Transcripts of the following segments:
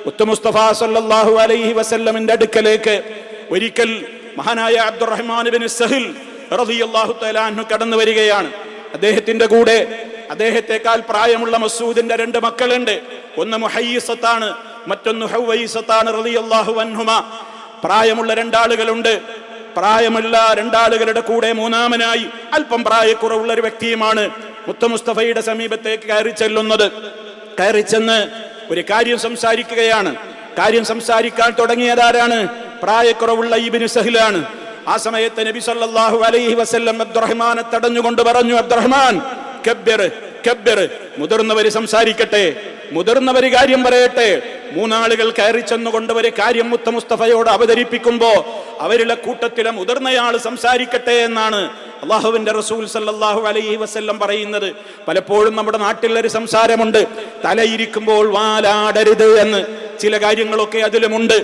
മുസ്തഫ സല്ലല്ലാഹു അലൈഹി വസല്ലമിന്റെ അടുക്കലേക്ക് ഒരിക്കൽ മഹാനായ അബ്ദുറഹ്മാൻ ഇബ്നു സഹൽ റളിയല്ലാഹു തആല അൻഹു കടന്നു വരികയാണ്. അദ്ദേഹത്തിന്റെ കൂടെ അദ്ദേഹത്തെക്കാൾ പ്രായമുള്ള മസ്ഊദിന്റെ 2 മക്കളുണ്ട്. ഒന്ന് മുഹയ്യിസത്താണ്, മറ്റൊന്ന് ഹുവൈസത്താണ് റളിയല്ലാഹു അൻഹുമാ. പ്രായമുള്ള 2 ആളുകളുണ്ട്. പ്രായമുള്ള 2 ആളുകളുടെ കൂടെ മൂന്നാമനായി അല്പം പ്രായക്കുറവുള്ള ഒരു വ്യക്തിയുമാണ് മുസ്തഫയുടെ സമീപത്തേക്ക് കയറി ചെന്ന് ഒരു കാര്യം സംസാരിക്കുകയാണ്. കാര്യം സംസാരിക്കാൻ തുടങ്ങിയതാരാണ്? പ്രായക്കുറവുള്ള ഇബ്നു സഹലാണ്. ആ സമയത്ത് നബി സല്ലല്ലാഹു അലൈഹി വസല്ലം അബ്ദുറഹ്മാനെ തടഞ്ഞുകൊണ്ട് പറഞ്ഞു, അബ്ദുറഹ്മാൻ കബ്ബിർ, മുതിർന്നവര് സംസാരിക്കട്ടെ, മുതിർന്നവര് കാര്യം പറയട്ടെ. 3 ആളുകൾ കയറി ചെന്നുകൊണ്ട് ഒരു കാര്യം മുസ്തഫയോട് അവതരിപ്പിക്കുമ്പോ അവരുടെ കൂട്ടത്തിലെ മുതിർന്നയാള് സംസാരിക്കട്ടെ എന്നാണ് അള്ളാഹുവിന്റെ റസൂൽ സല്ലല്ലാഹു അലൈഹി വസല്ലം പറയുന്നത്. പലപ്പോഴും നമ്മുടെ നാട്ടിലൊരു സംസാരമുണ്ട്, തലയിരിക്കുമ്പോൾ വാലാടരുത് എന്ന്. ചില കാര്യങ്ങളൊക്കെ അതിലുമുണ്ട്.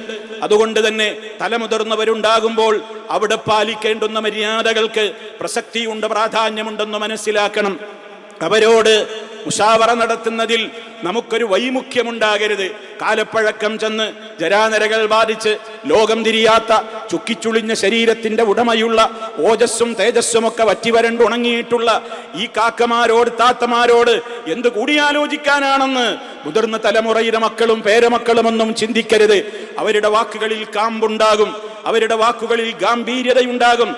അതുകൊണ്ട് തന്നെ തലമുതിർന്നവരുണ്ടാകുമ്പോൾ അവിടെ പാലിക്കേണ്ടുന്ന മര്യാദകൾക്ക് പ്രസക്തിയുണ്ട്, പ്രാധാന്യമുണ്ടെന്ന് മനസ്സിലാക്കണം. അവരോട് മുശാവറ നടത്തുന്നതിൽ നമുക്കൊരു വൈമുഖ്യമുണ്ടാകരുത്. കാലപ്പഴക്കം ചെന്ന് ജരാനരകൾ ബാധിച്ച് ലോകം തിരിയാത്ത ചുക്കിച്ചുളിഞ്ഞ ശരീരത്തിന്റെ ഉടമയുള്ള ഓജസ്സും തേജസ്സും ഒക്കെ വറ്റിവരണ്ടുണങ്ങിയിട്ടുള്ള ഈ കാക്കമാരോട്, താത്തമാരോട് എന്ത് കൂടിയാലോചിക്കാനാണെന്ന് മുതിർന്ന തലമുറയുടെ മക്കളും പേരമക്കളും ഒന്നും ചിന്തിക്കരുത്. അവരുടെ വാക്കുകളിൽ കാമ്പുണ്ടാകും, അവരുടെ വാക്കുകളിൽ ഗാംഭീര്യതയുണ്ടാകും.